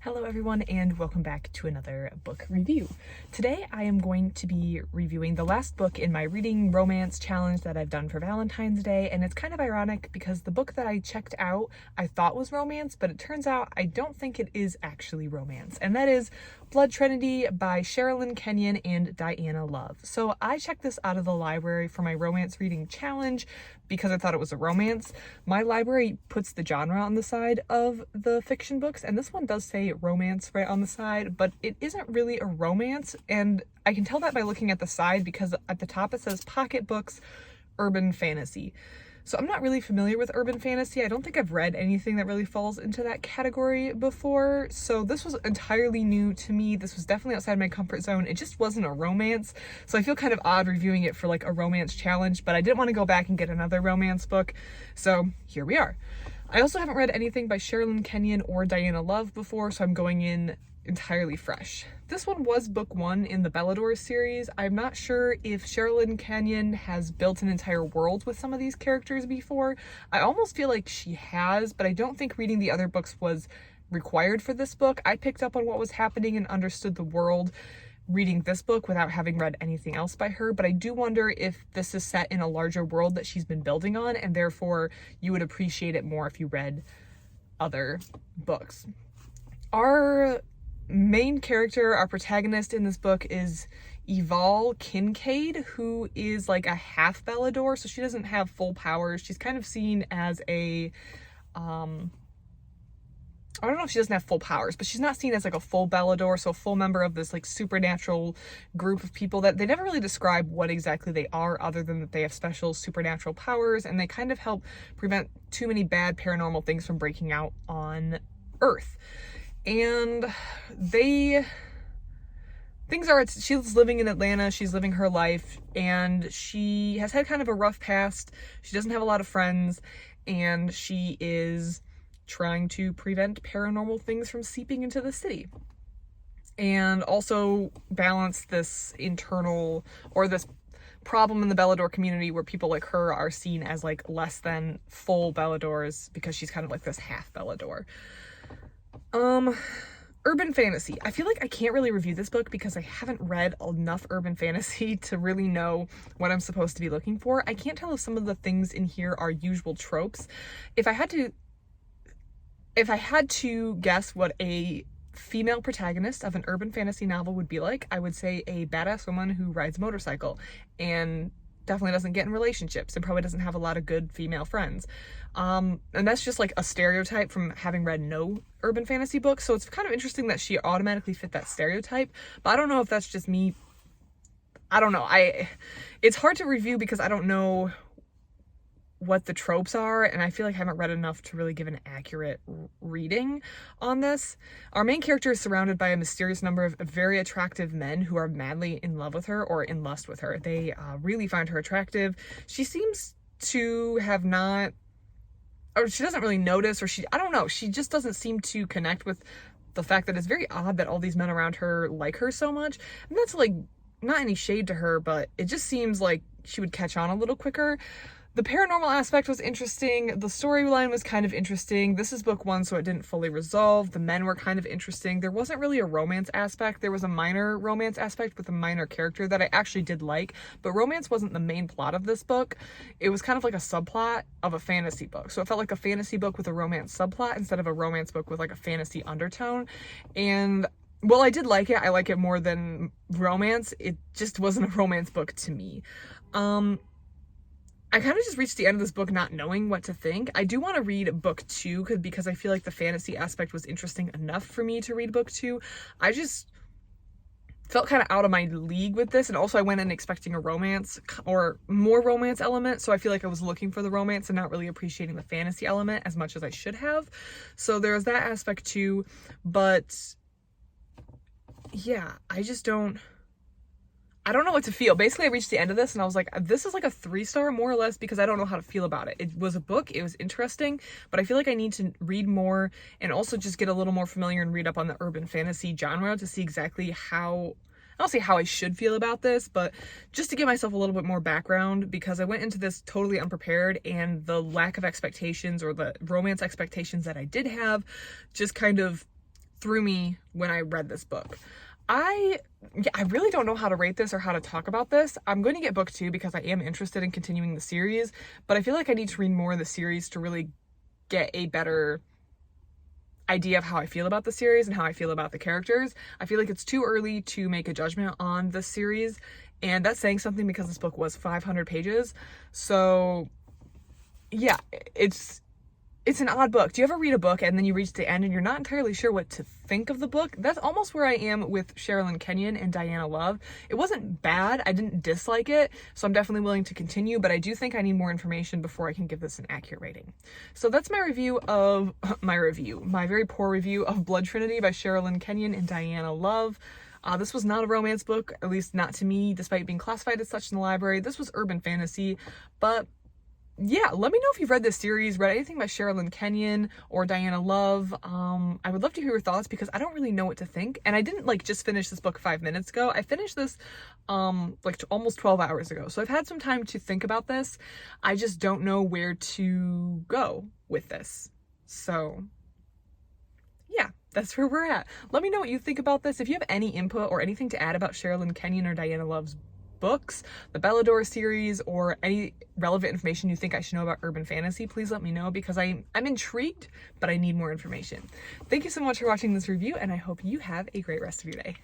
Hello everyone and welcome back to another book review. Today I am going to be reviewing the last book in my reading romance challenge that I've done for Valentine's Day, and it's kind of ironic because the book that I checked out I thought was romance, but it turns out I don't think it is actually romance, and that is Blood Trinity by Sherrilyn, Kenyon, and Dianna Love. So I checked this out of the library for my romance reading challenge because I thought it was a romance. My library puts the genre on the side of the fiction books, and this one does say romance right on the side, but it isn't really a romance, and I can tell that by looking at the side because at the top it says pocketbooks, urban fantasy. So I'm not really familiar with urban fantasy. I don't think I've read anything that really falls into that category before, so this was entirely new to me. This was definitely outside my comfort zone. It just wasn't a romance, so I feel kind of odd reviewing it for like a romance challenge, but I didn't want to go back and get another romance book, so here we are. I also haven't read anything by Sherrilyn, Kenyon, or Dianna Love before, so I'm going in entirely fresh. This one was book one in the Belador series. I'm not sure if Sherrilyn Kenyon has built an entire world with some of these characters before. I almost feel like she has, but I don't think reading the other books was required for this book. I picked up on what was happening and understood the world reading this book without having read anything else by her, but I do wonder if this is set in a larger world that she's been building on, and therefore you would appreciate it more if you read other books. Our main character, our protagonist in this book, is Eval Kincaid, who is like a half Belador, so she doesn't have full powers. She's kind of seen as a I don't know if she doesn't have full powers, but she's not seen as like a full Belador, so a full member of this like supernatural group of people that they never really describe what exactly they are, other than that they have special supernatural powers, and they kind of help prevent too many bad paranormal things from breaking out on Earth. And she's living in Atlanta, she's living her life, and she has had kind of a rough past. She doesn't have a lot of friends, and she is trying to prevent paranormal things from seeping into the city, and also balance this internal, or this problem in the Belador community where people like her are seen as like less than full Beladors because she's kind of like this half Belador. Urban fantasy. I feel like I can't really review this book because I haven't read enough urban fantasy to really know what I'm supposed to be looking for. I can't tell if some of the things in here are usual tropes. If I had to guess what a female protagonist of an urban fantasy novel would be like, I would say a badass woman who rides a motorcycle and definitely doesn't get in relationships and probably doesn't have a lot of good female friends. And that's just like a stereotype from having read no urban fantasy books, so it's kind of interesting that she automatically fit that stereotype, but I don't know if that's just me. I don't know. It's hard to review because I don't know what the tropes are, and I feel like I haven't read enough to really give an accurate reading on this. Our main character is surrounded by a mysterious number of very attractive men who are madly in love with her or in lust with her. They really find her attractive. She seems to have not, or she doesn't really notice, or I don't know, she just doesn't seem to connect with the fact that it's very odd that all these men around her like her so much. And that's like not any shade to her, but it just seems like she would catch on a little quicker. The paranormal aspect was interesting. The storyline was kind of interesting. This is book one, so it didn't fully resolve. The men were kind of interesting. There wasn't really a romance aspect. There was a minor romance aspect with a minor character that I actually did like, but romance wasn't the main plot of this book. It was kind of like a subplot of a fantasy book. So it felt like a fantasy book with a romance subplot instead of a romance book with like a fantasy undertone. And while I did like it, I like it more than romance. It just wasn't a romance book to me. I kind of just reached the end of this book not knowing what to think. I do want to read book two because I feel like the fantasy aspect was interesting enough for me to read book two. I just felt kind of out of my league with this, and also I went in expecting a romance or more romance element, so I feel like I was looking for the romance and not really appreciating the fantasy element as much as I should have. So there's that aspect too, but yeah, I don't know what to feel. Basically, I reached the end of this and I was like, this is like a 3-star more or less because I don't know how to feel about it. It was a book, it was interesting, but I feel like I need to read more and also just get a little more familiar and read up on the urban fantasy genre to see exactly how, I don't say how I should feel about this, but just to give myself a little bit more background, because I went into this totally unprepared, and the lack of expectations or the romance expectations that I did have just kind of threw me when I read this book. I really don't know how to rate this or how to talk about this. I'm going to get book 2 because I am interested in continuing the series, but I feel like I need to read more of the series to really get a better idea of how I feel about the series and how I feel about the characters. I feel like it's too early to make a judgment on the series, and that's saying something because this book was 500 pages. So yeah, it's an odd book. Do you ever read a book and then you reach the end and you're not entirely sure what to think of the book? That's almost where I am with Sherrilyn, Kenyon, and Dianna Love. It wasn't bad. I didn't dislike it, so I'm definitely willing to continue, but I do think I need more information before I can give this an accurate rating. So that's my review of my very poor review of Blood Trinity by Sherrilyn, Kenyon, and Dianna Love. This was not a romance book, at least not to me, despite being classified as such in the library. This was urban fantasy, but yeah, let me know if you've read this series, read anything by Sherrilyn, Kenyon, or Dianna Love. I would love to hear your thoughts because I don't really know what to think. And I didn't like just finish this book 5 minutes ago. I finished this almost 12 hours ago. So I've had some time to think about this. I just don't know where to go with this. So yeah, that's where we're at. Let me know what you think about this. If you have any input or anything to add about Sherrilyn, Kenyon, or Dianna Love's books, the Belador series, or any relevant information you think I should know about urban fantasy, please let me know because I'm intrigued, but I need more information. Thank you so much for watching this review, and I hope you have a great rest of your day.